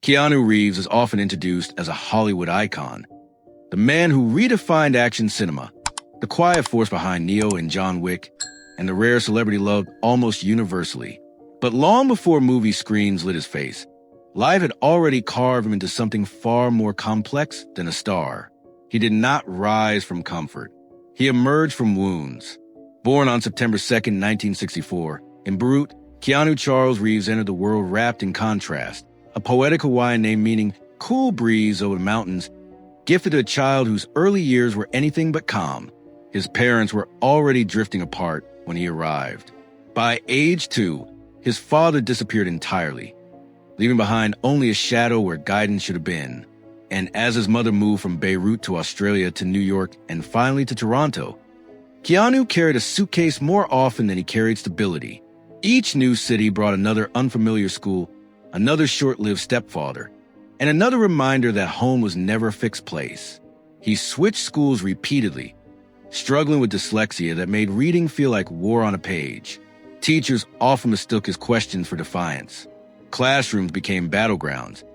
Keanu Reeves is often introduced as a Hollywood icon, the man who redefined action cinema, the quiet force behind Neo and John Wick, and the rare celebrity loved almost universally. But long before movie screens lit his face, life had already carved him into something far more complex than a star. He did not rise from comfort. He emerged from wounds. Born on September 2nd, 1964, in Beirut, Keanu Charles Reeves entered the world wrapped in contrast, a poetic Hawaiian name meaning cool breeze over the mountains, gifted to a child whose early years were anything but calm. His parents were already drifting apart when he arrived. By age 2, his father disappeared entirely, leaving behind only a shadow where guidance should have been. And as his mother moved from Beirut to Australia to New York and finally to Toronto, Keanu carried a suitcase more often than he carried stability. Each new city brought another unfamiliar school, another short-lived stepfather, and another reminder that home was never a fixed place. He switched schools repeatedly, struggling with dyslexia that made reading feel like war on a page. Teachers often mistook his questions for defiance. Classrooms became battlegrounds,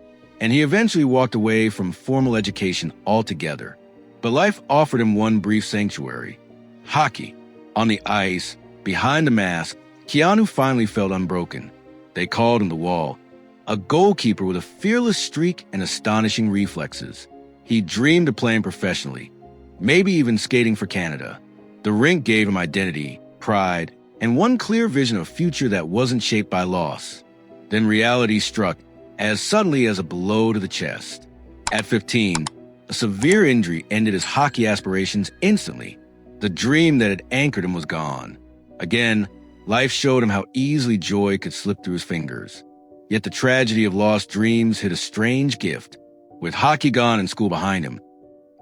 and he eventually walked away from formal education altogether. But life offered him one brief sanctuary: hockey. On the ice, behind the mask, Keanu finally felt unbroken. They called him the Wall, a goalkeeper with a fearless streak and astonishing reflexes. He dreamed of playing professionally, maybe even skating for Canada. The rink gave him identity, pride, and one clear vision of a future that wasn't shaped by loss. Then reality struck as suddenly as a blow to the chest. At 15, a severe injury ended his hockey aspirations instantly. The dream that had anchored him was gone. Again, life showed him how easily joy could slip through his fingers. Yet the tragedy of lost dreams hid a strange gift. With hockey gone and school behind him,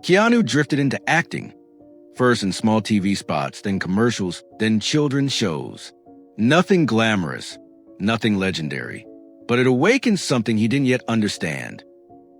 Keanu drifted into acting. First in small TV spots, then commercials, then children's shows. Nothing glamorous, nothing legendary, but it awakened something he didn't yet understand.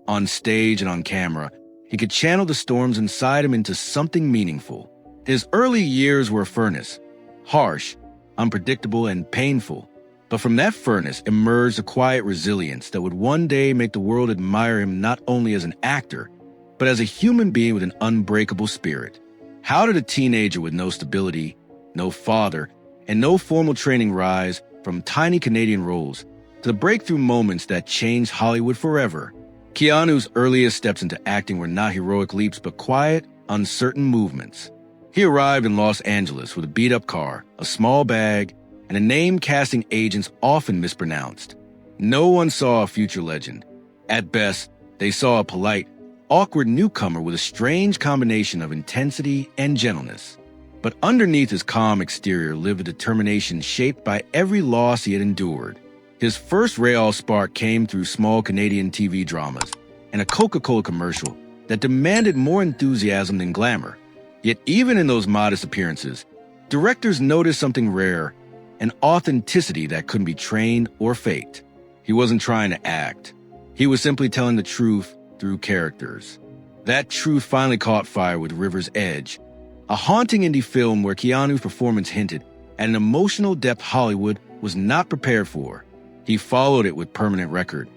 On stage and on camera, he could channel the storms inside him into something meaningful. His early years were a furnace, harsh, unpredictable, and painful. But from that furnace emerged a quiet resilience that would one day make the world admire him not only as an actor, but as a human being with an unbreakable spirit. How did a teenager with no stability, no father, and no formal training rise from tiny Canadian roles to the breakthrough moments that changed Hollywood forever? Keanu's earliest steps into acting were not heroic leaps, but quiet, uncertain movements. He arrived in Los Angeles with a beat-up car, a small bag, and a name casting agents often mispronounced. No one saw a future legend. At best, they saw a polite, awkward newcomer with a strange combination of intensity and gentleness. But underneath his calm exterior lived a determination shaped by every loss he had endured. His first real spark came through small Canadian TV dramas and a Coca-Cola commercial that demanded more enthusiasm than glamour. Yet even in those modest appearances, directors noticed something rare, an authenticity that couldn't be trained or faked. He wasn't trying to act. He was simply telling the truth through characters. That truth finally caught fire with River's Edge, a haunting indie film where Keanu's performance hinted at an emotional depth Hollywood was not prepared for. He followed it with permanent record,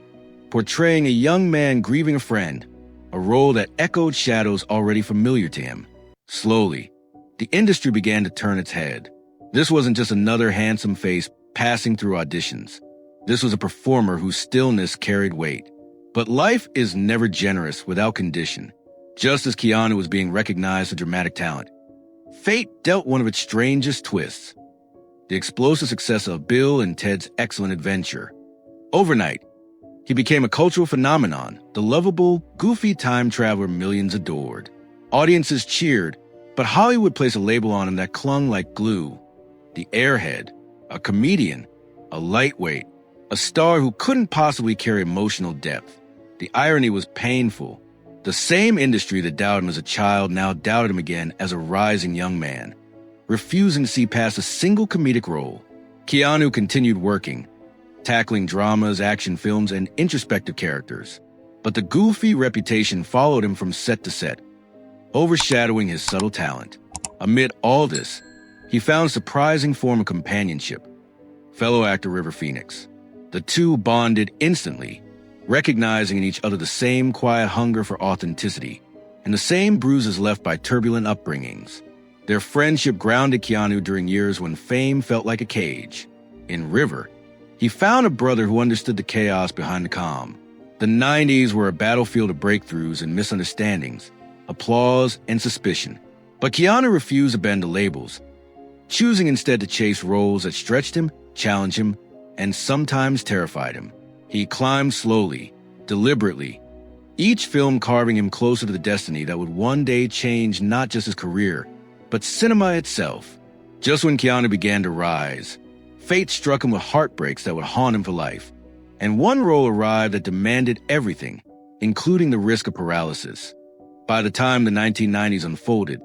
portraying a young man grieving a friend, a role that echoed shadows already familiar to him. Slowly, the industry began to turn its head. This wasn't just another handsome face passing through auditions. This was a performer whose stillness carried weight. But life is never generous without condition. Just as Keanu was being recognized for dramatic talent, fate dealt one of its strangest twists: the explosive success of Bill and Ted's Excellent Adventure. Overnight, he became a cultural phenomenon, the lovable, goofy time traveler millions adored. Audiences cheered, but Hollywood placed a label on him that clung like glue. The airhead, a comedian, a lightweight, a star who couldn't possibly carry emotional depth. The irony was painful. The same industry that doubted him as a child now doubted him again as a rising young man, refusing to see past a single comedic role. Keanu continued working, tackling dramas, action films, and introspective characters. But the goofy reputation followed him from set to set, overshadowing his subtle talent. Amid all this, he found a surprising form of companionship: fellow actor River Phoenix. The two bonded instantly, recognizing in each other the same quiet hunger for authenticity and the same bruises left by turbulent upbringings. Their friendship grounded Keanu during years when fame felt like a cage. In River, he found a brother who understood the chaos behind the calm. The 90s were a battlefield of breakthroughs and misunderstandings, applause and suspicion. But Keanu refused to bend to labels, choosing instead to chase roles that stretched him, challenged him, and sometimes terrified him. He climbed slowly, deliberately, each film carving him closer to the destiny that would one day change not just his career, but cinema itself. Just when Keanu began to rise, fate struck him with heartbreaks that would haunt him for life. And one role arrived that demanded everything, including the risk of paralysis. By the time the 1990s unfolded,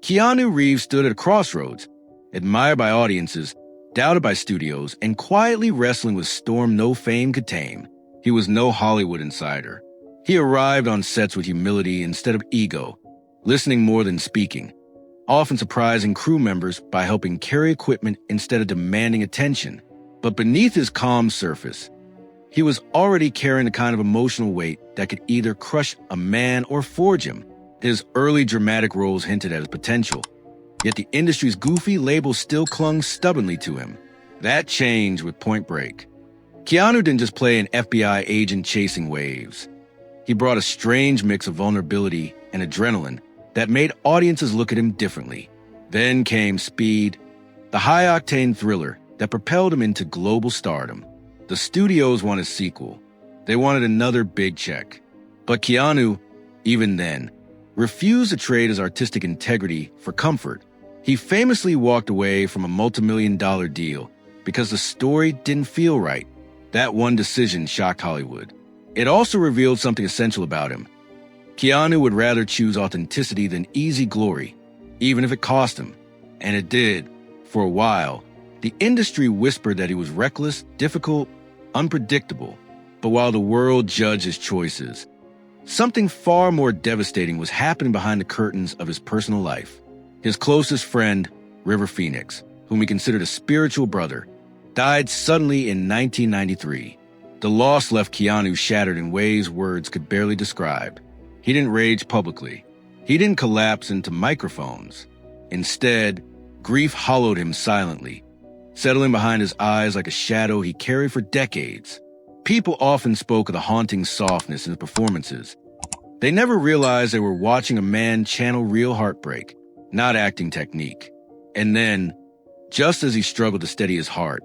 Keanu Reeves stood at a crossroads, admired by audiences, doubted by studios, and quietly wrestling with a storm no fame could tame. He was no Hollywood insider. He arrived on sets with humility instead of ego, listening more than speaking, often surprising crew members by helping carry equipment instead of demanding attention. But beneath his calm surface, he was already carrying the kind of emotional weight that could either crush a man or forge him. His early dramatic roles hinted at his potential, yet the industry's goofy labels still clung stubbornly to him. That changed with Point Break. Keanu didn't just play an FBI agent chasing waves. He brought a strange mix of vulnerability and adrenaline that made audiences look at him differently. Then came Speed, the high-octane thriller that propelled him into global stardom. The studios wanted a sequel. They wanted another big check. But Keanu, even then, refused to trade his artistic integrity for comfort. He famously walked away from a multi-million-dollar deal because the story didn't feel right. That one decision shocked Hollywood. It also revealed something essential about him. Keanu would rather choose authenticity than easy glory, even if it cost him. And it did. For a while, the industry whispered that he was reckless, difficult, unpredictable. But while the world judged his choices, something far more devastating was happening behind the curtains of his personal life. His closest friend, River Phoenix, whom he considered a spiritual brother, died suddenly in 1993. The loss left Keanu shattered in ways words could barely describe. He didn't rage publicly. He didn't collapse into microphones. Instead, grief hollowed him silently, settling behind his eyes like a shadow he carried for decades. People often spoke of the haunting softness in his performances. They never realized they were watching a man channel real heartbreak, not acting technique. And then, just as he struggled to steady his heart,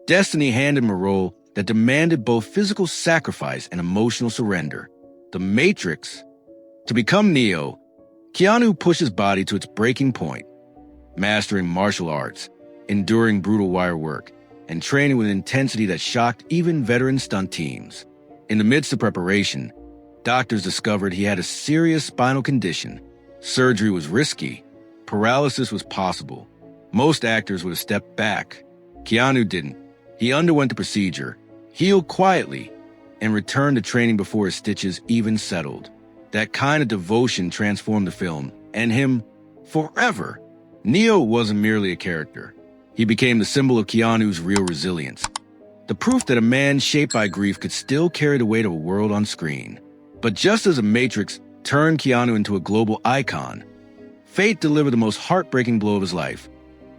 destiny handed him a role that demanded both physical sacrifice and emotional surrender. The Matrix. To become Neo, Keanu pushed his body to its breaking point, mastering martial arts, enduring brutal wire work, and training with an intensity that shocked even veteran stunt teams. In the midst of preparation, doctors discovered he had a serious spinal condition. Surgery was risky. Paralysis was possible. Most actors would have stepped back. Keanu didn't. He underwent the procedure, healed quietly, and returned to training before his stitches even settled. That kind of devotion transformed the film, and him, forever. Neo wasn't merely a character. He became the symbol of Keanu's real resilience. The proof that a man shaped by grief could still carry the weight of a world on screen. But just as The Matrix turned Keanu into a global icon, fate delivered the most heartbreaking blow of his life.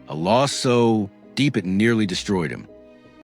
A loss so deep it nearly destroyed him.